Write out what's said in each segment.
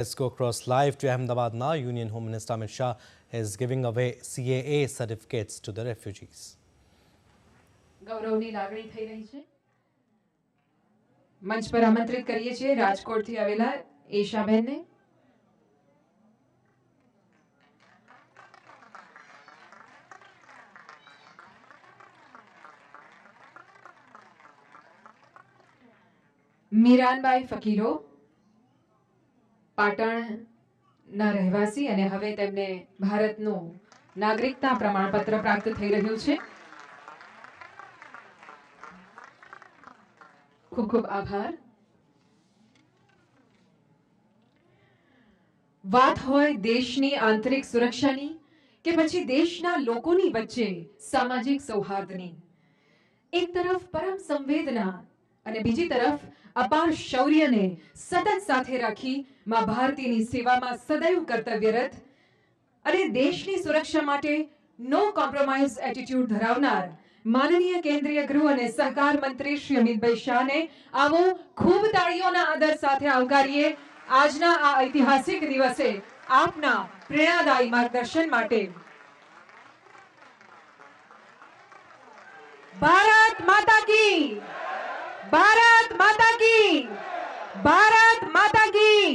Let's go across live to Ahmedabad now. Union Home Minister Amit Shah is giving away CAA certificates to the refugees. ગૌરવની લાગણી થઈ રહી છે. મંચ પર આમંત્રિત કરીએ છીએ રાજકોટથી આવેલા એશાબેનને. મીરાનબાઈ ફકીરો પાટણના રહેવાસી અને હવે તેમને ભારતનું નાગરિકતા પ્રમાણપત્ર પ્રાપ્ત થઈ રહ્યું છે. ખૂબ ખૂબ આભાર. વાત હોય દેશની આંતરિક સુરક્ષાની કે પછી દેશના લોકોની વચ્ચે સામાજિક સૌહાર્દની, એક તરફ પરમ સંવેદના અને બીજી તરફ અપાર શૌર્યને સતત સાથે રાખી માં ભારતીની સેવામાં સદૈવ કર્તવ્યરત અને દેશની સુરક્ષા માટે નો કોમ્પ્રોમાઇઝ એટીટ્યુડ ધરાવનાર માનનીય કેન્દ્રીય ગૃહ અને સહકાર મંત્રી શ્રી અમિતભાઈ શાહને આવો ખૂબ તાળીઓના આદર સાથે આવકારીએ. આજના આ ઐતિહાસિક દિવસે આપના પ્રેરણાદાયી માર્ગદર્શન માટે. ભારત માતા કી, ભારત માતા કી, ભારત માતા કી.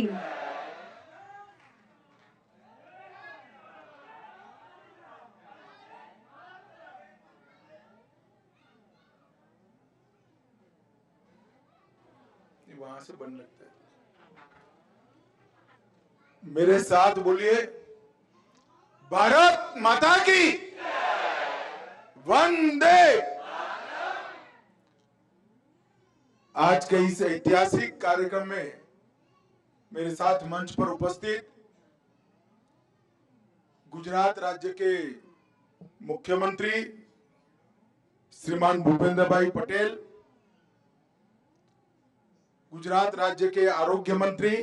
वहां से बन लगता है. मेरे साथ बोलिए, भारत माता की वंदे. आज के इस ऐतिहासिक कार्यक्रम में मेरे साथ मंच पर उपस्थित गुजरात राज्य के मुख्यमंत्री श्रीमान भूपेंद्र भाई पटेल, गुजरात राज्य के आरोग्य मंत्री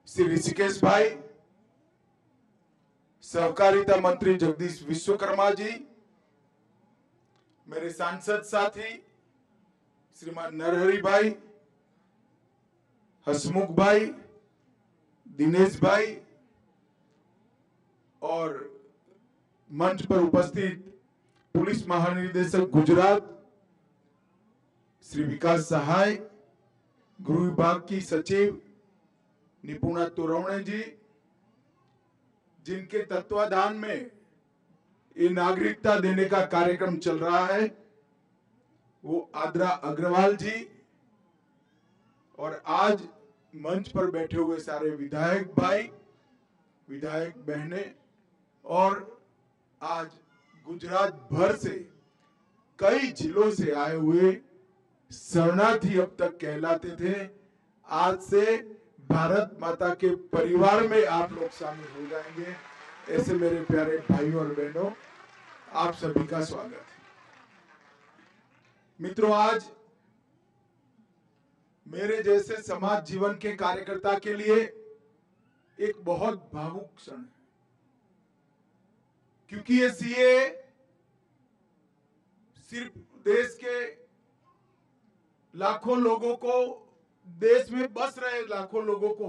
श्री ऋषिकेश भाई, सहकारिता मंत्री जगदीश विश्वकर्मा जी, मेरे सांसद साथी श्रीमान नरहरि भाई, हसमुख भाई, दिनेश भाई और मंच पर उपस्थित पुलिस महानिदेशक गुजरात श्री विकास सहाय, गृह विभाग की सचिव निपुणा तोरवणे जी, जिनके तत्वाधान में ये नागरिकता देने का कार्यक्रम चल रहा है, वो आद्रा अग्रवाल जी, और आज मंच पर बैठे हुए सारे विधायक भाई, विधायक बहनें, और आज गुजरात भर से कई जिलों से आए हुए शरणार्थी अब तक कहलाते थे, आज से भारत माता के परिवार में आप लोग शामिल हो जाएंगे. ऐसे मेरे प्यारे भाइयों और बहनों, आप सभी का स्वागत है. मित्रों, आज मेरे जैसे समाज जीवन के कार्यकर्ता के लिए एक बहुत भावुक क्षण है, क्योंकि ये सीए सिर्फ देश के लाखों लोगों को, देश में बस रहे लाखों लोगों को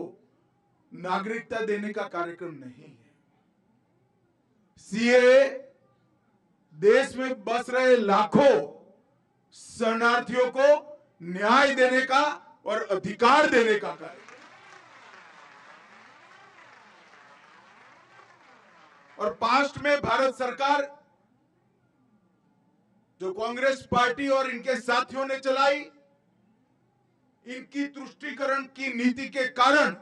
नागरिकता देने का कार्यक्रम नहीं है. सीए देश में बस रहे लाखों शरणार्थियों को न्याय देने का और अधिकार देने का कार्यक्रम. और पास्ट में भारत सरकार, जो कांग्रेस पार्टी और इनके साथियों ने चलाई, इनकी तुष्टीकरण की नीति के कारण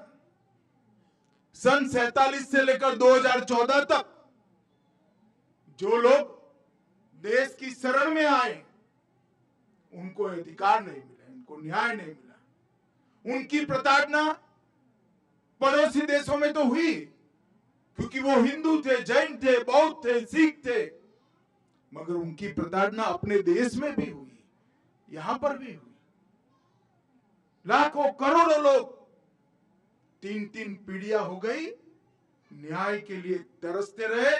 सन 47 से लेकर 2014 तक जो लोग देश की शरण में आए, उनको अधिकार नहीं मिला, उनको न्याय नहीं मिला. उनकी प्रताड़ना पड़ोसी देशों में तो हुई, क्योंकि वो हिंदू थे, जैन थे, बौद्ध थे, सिख थे, मगर उनकी प्रताड़ना अपने देश में भी हुई, यहां पर भी हुई. लाखों करोड़ों लोग 3-3 पीढ़ियां हो गई, न्याय के लिए तरसते रहे,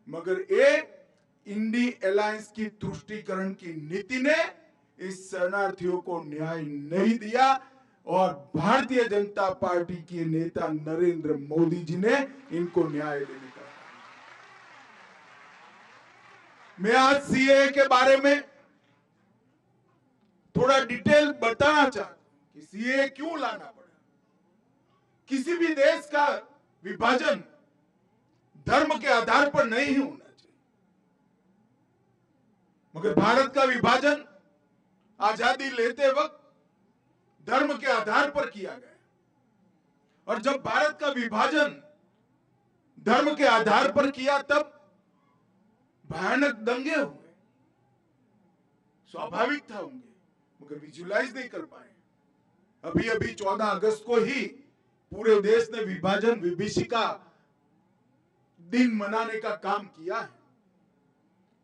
मगर एक इंडी अलायंस की तुष्टीकरण की नीति ने इस शरणार्थियों को न्याय नहीं दिया. और भारतीय जनता पार्टी के नेता नरेंद्र मोदी जी ने इनको न्याय देने का। मैं आज सीएए के बारे में थोड़ा डिटेल बताना चाहता हूं कि सीएए क्यों लाना पड़ा। किसी भी देश का विभाजन धर्म के आधार पर नहीं होना चाहिए, मगर भारत का विभाजन आजादी लेते वक्त धर्म के आधार पर किया गया, और जब भारत का विभाजन धर्म के आधार पर किया तब भयानक दंगे हुए। स्वाभाविक था होंगे, मगर विजुलाइज नहीं कर पाए। अभी अभी 14 अगस्त को ही पूरे देश ने विभाजन विभीषिका दिन मनाने का काम किया है।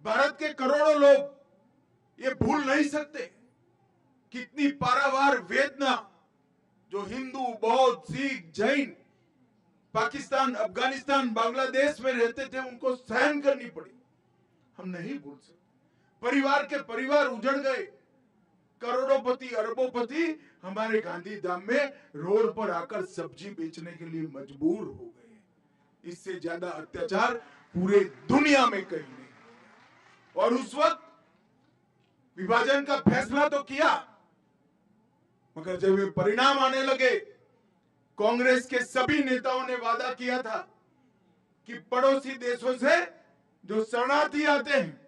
भारत के करोड़ों लोग ये भूल नहीं सकते कितनी पारावार वेदना जो हिंदू, बौद्ध, सिख, जैन पाकिस्तान, अफगानिस्तान, बांग्लादेश में रहते थे उनको सहन करनी पड़ी। हम नहीं भूल सकते। परिवार के परिवार उजड़ गए, करोड़ोंपति, अरबोंपति हमारे गांधीधाम में रोड पर आकर सब्जी बेचने के लिए मजबूर हो गए। इससे ज्यादा अत्याचार पूरे दुनिया में कहीं नहीं। और उस वक्त विभाजन का फैसला तो किया, मगर जब ये परिणाम आने लगे, कांग्रेस के सभी नेताओं ने वादा किया था कि पड़ोसी देशों से जो शरणार्थी आते हैं,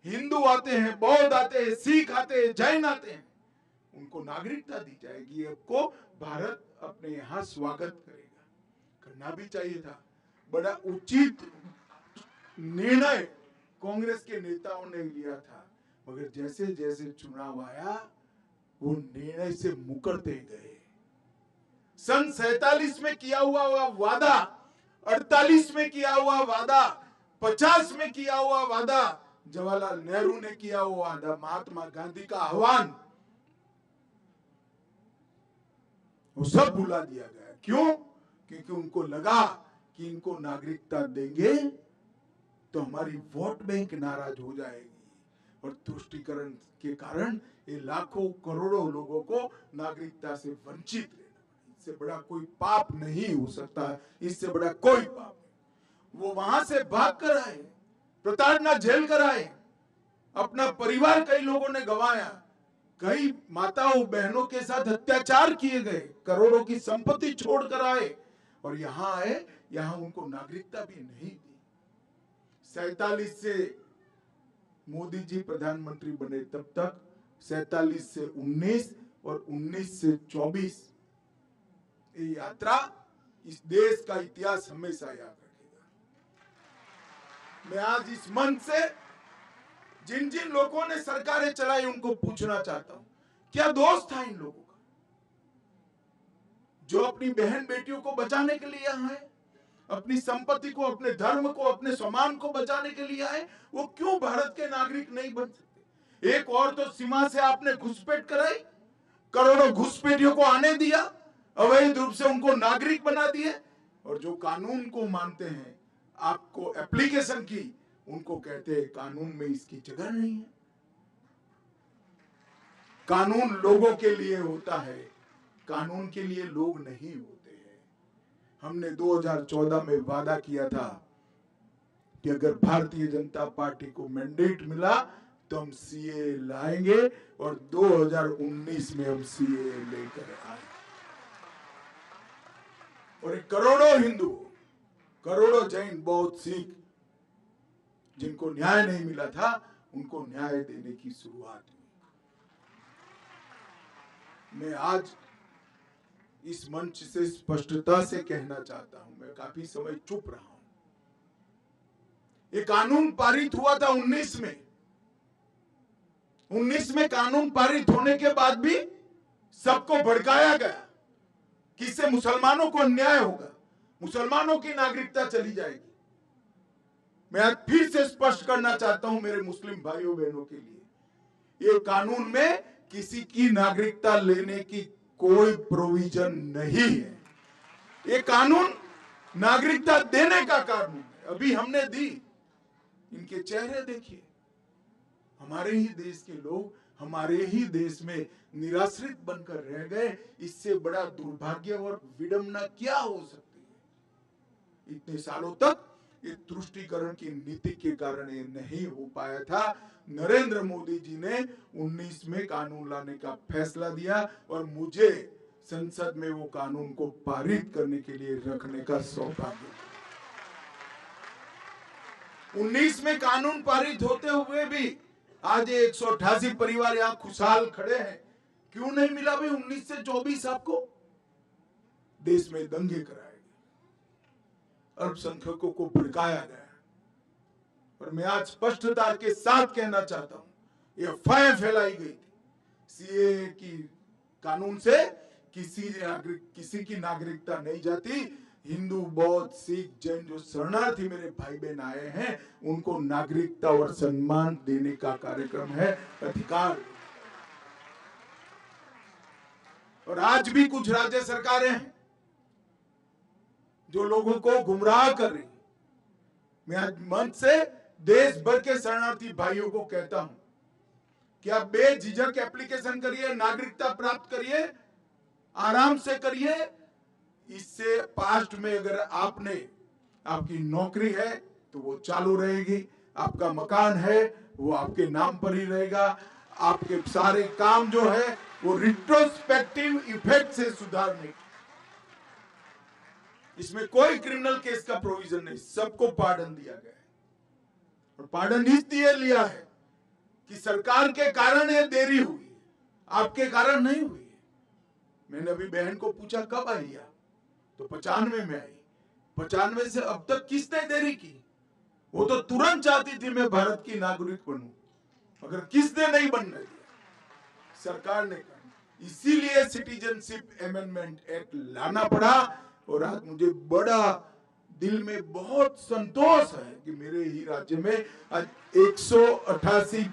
हिंदू आते हैं, बौद्ध आते हैं, सिख आते हैं, जैन आते हैं, उनको नागरिकता दी जाएगी। आपको भारत अपने यहां स्वागत करेगा। करना भी चाहिए था। बड़ा उचित निर्णय कांग्रेस के नेताओं ने लिया था, मगर जैसे जैसे चुनाव आया वो निर्णय से मुकरते गए। सन 47 में किया हुआ वादा, 48 में किया हुआ वादा, 50 में किया हुआ वादा, जवाहरलाल नेहरू ने किया हुआ वादा, महात्मा गांधी का आह्वान, वो सब भुला दिया गया। क्यों? क्योंकि उनको लगा कि इनको नागरिकता देंगे तो हमारी वोट बैंक नाराज हो जाएगी, और तुष्टीकरण के कारण ये लाखों करोड़ों लोगों को नागरिकता से वंचित रहना। इससे बड़ा कोई पाप नहीं हो सकता, इससे बड़ा कोई पाप नहीं। वो वहां से भाग कर आए, प्रताड़ना झेल कर आए, अपना परिवार कई लोगों ने गंवाया, कई माताओं बहनों के साथ अत्याचार किए गए, करोड़ों की संपत्ति छोड़कर आए, और यहां आए, यहां उनको नागरिकता भी नहीं दी। 47 से मोदी जी प्रधानमंत्री बने तब तक 47 से 19 और 19 से 24 ये यात्रा इस देश का इतिहास हमेशा याद रखेगा। मैं आज इस मंच से जिन जिन लोगों ने सरकारें चलाई उनको पूछना चाहता हूं, क्या दोष था इन लोगों का जो अपनी बहन बेटियों को बचाने के लिए यहां है, अपनी संपत्ति को, अपने धर्म को, अपने सम्मान को बचाने के लिए आए? वो क्यों भारत के नागरिक नहीं बन सकते? एक और तो सीमा से आपने घुसपैठ कराई, करोड़ों घुसपैठियों को आने दिया, अवैध रूप से उनको नागरिक बना दिए, और जो कानून को मानते हैं, आपको एप्लीकेशन की, उनको कहते हैं कानून में इसकी जगह नहीं है। कानून लोगों के लिए होता है, कानून के लिए लोग नहीं होते। हमने 2014 में वादा किया था कि अगर भारतीय जनता पार्टी को मैंडेट मिला तो हम सीए लाएंगे, और 2019 में हम सीए लेकर आए। और करोड़ों हिंदू, करोड़ों जैन, बौद्ध, सिख जिनको न्याय नहीं मिला था, उनको न्याय देने की शुरुआत हुई। मैं आज इस मंच से स्पष्टता से कहना चाहता हूं, मैं काफी समय चुप रहा हूं। ये कानून पारित हुआ था 19 में। 19 में कानून पारित होने के बाद भी सबको भड़काया गया कि इससे मुसलमानों को अन्याय होगा, मुसलमानों की नागरिकता चली जाएगी। मैं आज फिर से स्पष्ट करना चाहता हूं मेरे मुस्लिम भाइयों बहनों के लिए, ये कानून में किसी की नागरिकता लेने की कोई प्रोविजन नहीं है। ये कानून नागरिकता देने का कानून है। अभी हमने दी, इनके चेहरे देखिए, हमारे ही देश के लोग हमारे ही देश में निराश्रित बनकर रह गए। इससे बड़ा दुर्भाग्य और विडंबना क्या हो सकती है। इतने सालों तक ये तुष्टीकरण की नीति के कारण ये नहीं हो पाया था। नरेंद्र मोदी जी ने 19 में कानून लाने का फैसला दिया और मुझे संसद में वो कानून को पारित करने के लिए रखने का सौभाग्य। 19 में कानून पारित होते हुए भी आज 188 परिवार यहाँ खुशहाल खड़े हैं। क्यों नहीं मिला भाई 19 से 24? आपको देश में दंगे कराए गए, अल्पसंख्यकों को भड़काया गया। और मैं आज स्पष्टता के साथ कहना चाहता हूं, ये अफवाहें फैलाई गई थी सीएए की कानून से किसी की नागरिकता नहीं जाती। हिंदू, बौद्ध, सिख, जैन जो शरणार्थी मेरे भाई बहन आए हैं उनको नागरिकता और सम्मान देने का कार्यक्रम है, अधिकार। और आज भी कुछ राज्य सरकारें हैं जो लोगों को गुमराह कर रही। मैं आज मंच से देश भर के शरणार्थी भाइयों को कहता हूं कि आप बेझिझक एप्लीकेशन करिए, नागरिकता प्राप्त करिए, आराम से करिए। इससे पास्ट में अगर आपकी नौकरी है तो वो चालू रहेगी, आपका मकान है वो आपके नाम पर ही रहेगा, आपके सारे काम जो है वो रिट्रोस्पेक्टिव इफेक्ट से सुधारने। इसमें कोई क्रिमिनल केस का प्रोविजन नहीं, सबको पार्डन दिया गया है। और पार्डन इसलिए लिया है कि सरकार के कारण ये देरी हुई, आपके कारण नहीं हुई। मैंने अभी बहन को पूछा कब आई आप, तो 95 में आई। 95 से अब तक किसने देरी की? वो तो तुरंत चाहती थी मैं भारत की नागरिक बनूं, मगर किसने नहीं बनने दिया? सरकार ने कहा। इसीलिए सिटीजनशिप अमेंडमेंट एक्ट लाना पड़ा। और आज मुझे बड़ा दिल में बहुत संतोष है कि मेरे ही राज्य में आज 188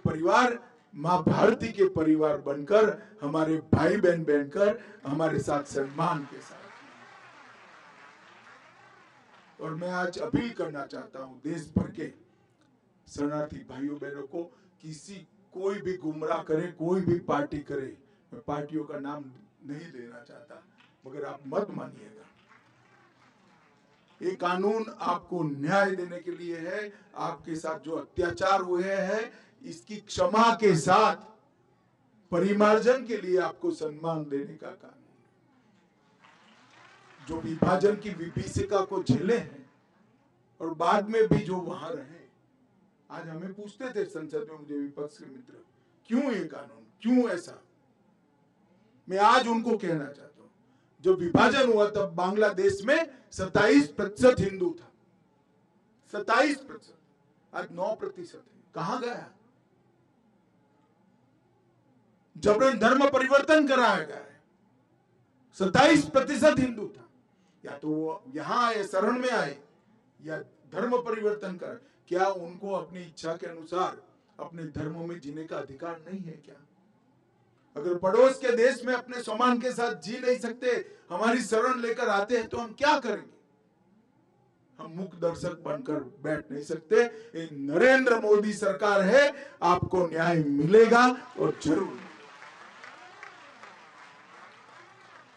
परिवार मां भारती के परिवार बनकर, हमारे भाई बहन बनकर हमारे साथ सम्मान के साथ। और मैं आज अपील करना चाहता हूं देश भर के शरणार्थी भाइयों बहनों को, कोई भी गुमराह करे, कोई भी पार्टी करे, मैं पार्टियों का नाम नहीं लेना चाहता, मगर आप मत मानिएगा। ये कानून आपको न्याय देने के लिए है। आपके साथ जो अत्याचार हुए हैं इसकी क्षमा के साथ परिमार्जन के लिए आपको सम्मान देने का कानून। जो विभाजन की विभीषिका को झेले हैं और बाद में भी जो वहां रहे, आज हमें पूछते थे संसद में मुझे विपक्ष के मित्र, क्यों ये कानून, क्यों ऐसा? मैं आज उनको कहना चाहता हूं, जब विभाजन हुआ तब बांग्लादेश में 27% हिंदू था, 27%। आज 9% है। कहां गया? जबरन धर्म परिवर्तन कराया गया है। 27% हिंदू था। या तो वो यहां आए, शरण में आए, या धर्म परिवर्तन कर। क्या उनको अपनी इच्छा के अनुसार अपने धर्मों में जीने का अधिकार नहीं है क्या? अगर पड़ोस के देश में अपने सम्मान के साथ जी नहीं सकते, हमारी शरण लेकर आते हैं, तो हम क्या करेंगे? हम मूक दर्शक बनकर बैठ नहीं सकते। ये नरेंद्र मोदी सरकार है, आपको न्याय मिलेगा और जरूर।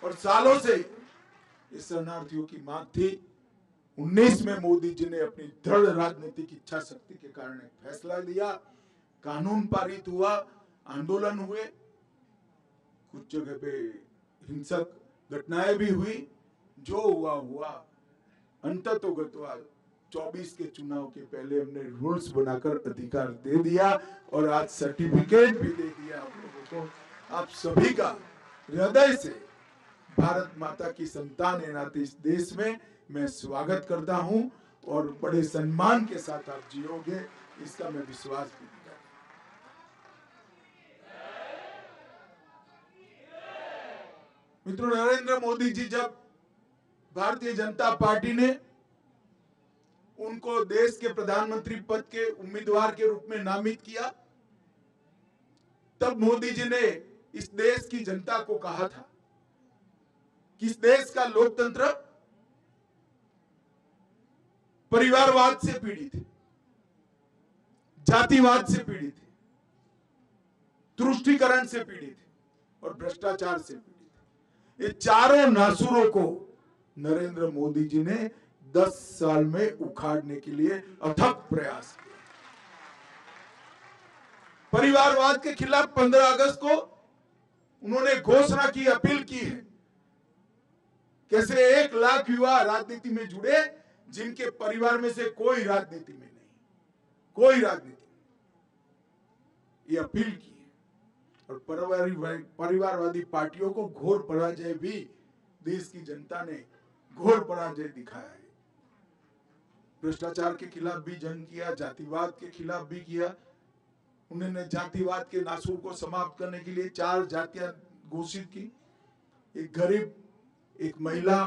और सालों से इस शरणार्थियों की मांग थी। 19 में मोदी जी ने अपनी दृढ़ राजनीतिक इच्छा शक्ति के कारण एक फैसला लिया, कानून पारित हुआ, आंदोलन हुए, कुछ जगह पे हिंसक घटनाएं भी हुई। जो हुआ हुआ, अंततोगत्वा 24 के चुनाव के पहले हमने रूल्स बनाकर अधिकार दे दिया और आज सर्टिफिकेट भी दे दिया आप लोगों को। आप सभी का हृदय से भारत माता की संतान है नाते इस देश में मैं स्वागत करता हूं और बड़े सम्मान के साथ आप जियोगे, इसका मैं विश्वास भी दिलाता हूं। मित्रों, नरेंद्र मोदी जी जब भारतीय जनता पार्टी ने उनको देश के प्रधानमंत्री पद के उम्मीदवार के रूप में नामित किया, तब मोदी जी ने इस देश की जनता को कहा था कि इस देश का लोकतंत्र परिवारवाद से पीड़ित है। जातिवाद से पीड़ित है, तुष्टीकरण से पीड़ित है और भ्रष्टाचार से पीड़ित है। ये चारों नासुरों को नरेंद्र मोदी जी ने 10 साल में उखाड़ने के लिए अथक प्रयास किया। परिवारवाद के खिलाफ 15 अगस्त को उन्होंने घोषणा की, अपील की है। कैसे 1 लाख युवा राजनीति में जुड़े जिनके परिवार में से कोई राजनीति में नहीं, कोई राजनीति, ये अपील की है। और परिवारवादी पार्टियों को घोर पराजय भी देश की जनता ने घोर पराजय दिखाया है। भ्रष्टाचार के खिलाफ भी जंग किया, जातिवाद के खिलाफ भी किया। उन्होंने जातिवाद के नासूर को समाप्त करने के लिए 4 जातियां घोषित की, एक गरीब, एक महिला,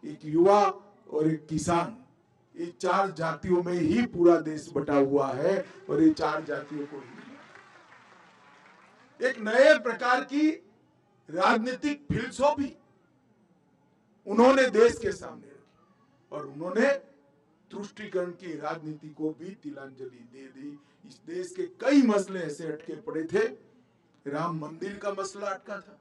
एक युवा और एक किसान। ये 4 जातियों में ही पूरा देश बटा हुआ है और ये 4 जातियों को ही एक नए प्रकार की राजनीतिक फिलसफी उन्होंने देश के सामने रखी और उन्होंने तुष्टीकरण की राजनीति को भी तिलांजलि दे दी। इस देश के कई मसले ऐसे अटके पड़े थे। राम मंदिर का मसला अटका था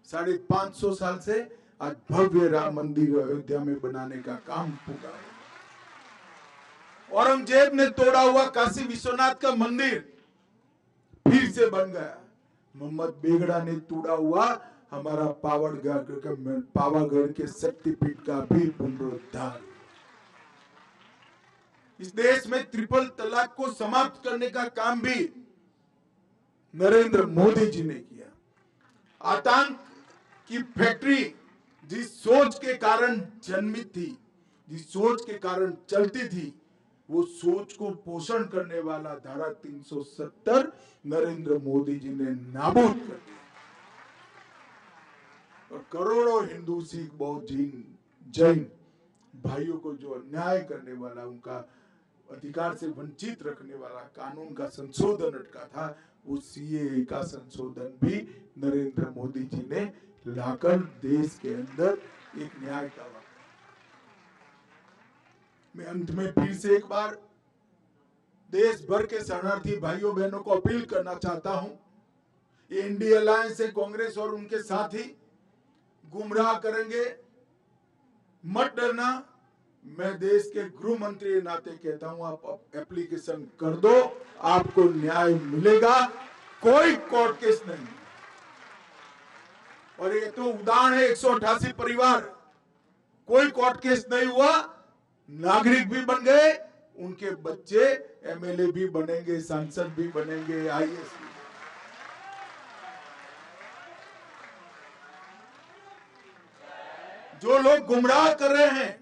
550 साल से, आज भव्य राम मंदिर अयोध्या में बनाने का काम पूरा है। औरंगजेब ने तोड़ा हुआ काशी विश्वनाथ का मंदिर फिर से बन गया। मोहम्मद बेगड़ा ने तोड़ा हुआ हमारा पावागढ़ के शक्तिपीठ का भी पुनरुद्धार। इस देश में ट्रिपल तलाक को समाप्त करने का काम भी नरेंद्र मोदी जी ने किया। आतंक की फैक्ट्री जिस सोच के कारण जन्मी थी, जिस सोच के कारण चलती थी, वो सोच को पोषण करने वाला धारा 370 नरेंद्र मोदी जी ने नाबूद कर दिया और करोड़ों हिंदू, सिख, बौद्ध, जैन भाइयों को जो अन्याय करने वाला, उनका अधिकार से वंचित रखने वाला कानून का संशोधन अटका था, वो सीएए का संशोधन भी नरेंद्र मोदी जी ने लाकर देश के अंदर एक न्याय का वाक़। मैं अंत में फिर से एक बार देश भर के शरणार्थी भाइयों बहनों को अपील करना चाहता हूं। ये इंडिया अलायंस से कांग्रेस और उनके साथी गुमराह करेंगे, मत डरना। मैं देश के गृह मंत्री के नाते कहता हूं, आप एप्लीकेशन कर दो, आपको न्याय मिलेगा, कोई कोर्ट केस नहीं। और ये तो उदाहरण है, 188 परिवार, कोई कोर्ट केस नहीं हुआ, नागरिक भी बन गए, उनके बच्चे एमएलए भी बनेंगे, सांसद भी बनेंगे, आईएएस भी। जो लोग गुमराह कर रहे हैं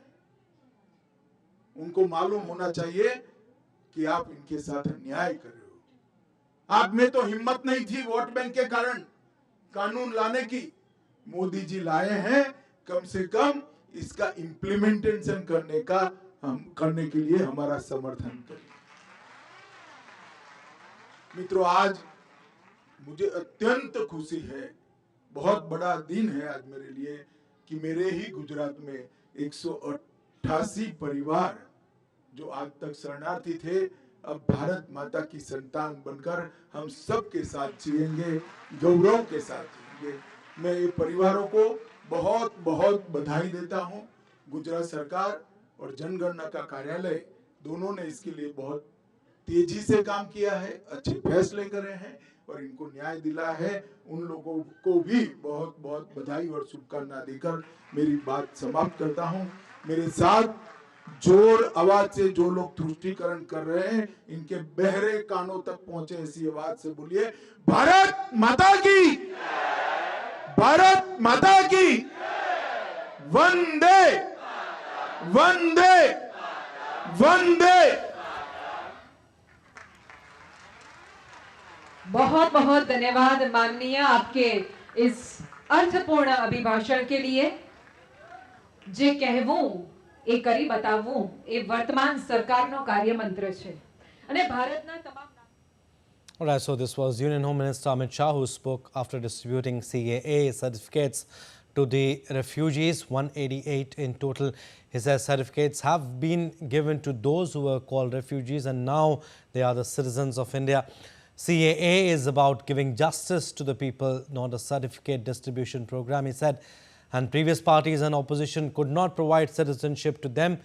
उनको मालूम होना चाहिए कि आप इनके साथ अन्याय कर रहे हो। आप में तो हिम्मत नहीं थी वोट बैंक के कारण कानून लाने की, मोदी जी लाए हैं, कम से कम इसका इम्प्लीमेंटेशन करने के लिए हमारा समर्थन करें। मित्रों, आज मुझे अत्यंत खुशी है, बहुत बड़ा दिन है आज मेरे लिए कि मेरे ही गुजरात में 188 परिवार जो आज तक शरणार्थी थे, अब भारत माता की संतान बनकर हम सबके साथ जिएंगे, गौरव के साथ जिएंगे। मैं ये परिवारों को बहुत बहुत बधाई देता हूं। गुजरात सरकार और जनगणना का कार्यालय दोनों ने इसके लिए बहुत तेजी से काम किया है, अच्छे फैसले करे हैं और इनको न्याय दिला है। उन लोगों को भी बहुत बहुत बधाई और शुभकामना देकर मेरी बात समाप्त करता हूं। मेरे साथ जोर आवाज से जो लोग तुष्टीकरण कर रहे हैं, इनके बहरे कानों तक पहुंचे ऐसी आवाज से बोलिए, भारत माता की, भारत माता की, वंदे वंदे वंदे। बहुत बहुत धन्यवाद माननीय आपके इस अर्थपूर्ण अभिभाषण के लिए। जे કહેવું એ કરી બતાવવું એ વર્તમાન સરકારનો કાર્યમંત્ર છે અને ભારતના તમામ Alright, so this was Union Home Minister Amit Shah who spoke after distributing CAA certificates to the refugees, 188 in total. He says certificates have been given to those who were called refugees and now they are the citizens of India. CAA is about giving justice to the people, not a certificate distribution program, he said. And previous parties and opposition could not provide citizenship to them,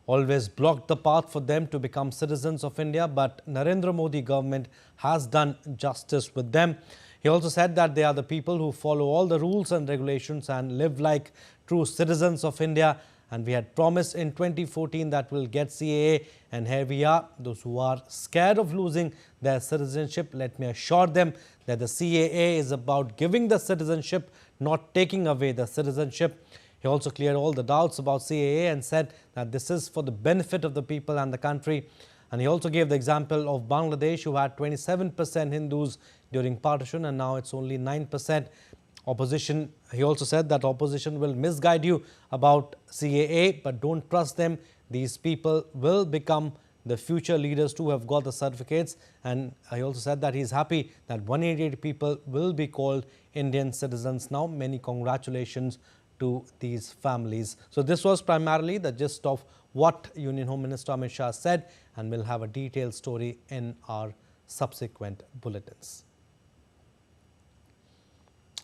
always blocked the path for them to become citizens of India. But Narendra Modi government has done justice with them. He also said that they are the people who follow all the rules and regulations and live like true citizens of India. And we had promised in 2014 that we'll get CAA, and here we are. Those who are scared of losing their citizenship, let me assure them that the CAA is about giving the citizenship, not taking away the citizenship. He also cleared all the doubts about CAA and said that this is for the benefit of the people and the country. And he also gave the example of Bangladesh, who had 27% Hindus during partition and now it's only 9%. Opposition, he also said that opposition will misguide you about CAA, but don't trust them. These people will become the future leaders too, have got the certificates. And he also said that he's happy that 188 people will be called Indian citizens now. Many congratulations to these families. So this was primarily the gist of what Union Home Minister Amit Shah said, and we'll have a detailed story in our subsequent bulletins.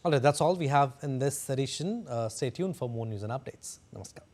All right, that's all we have in this edition. Stay tuned for more news and updates. Namaskar.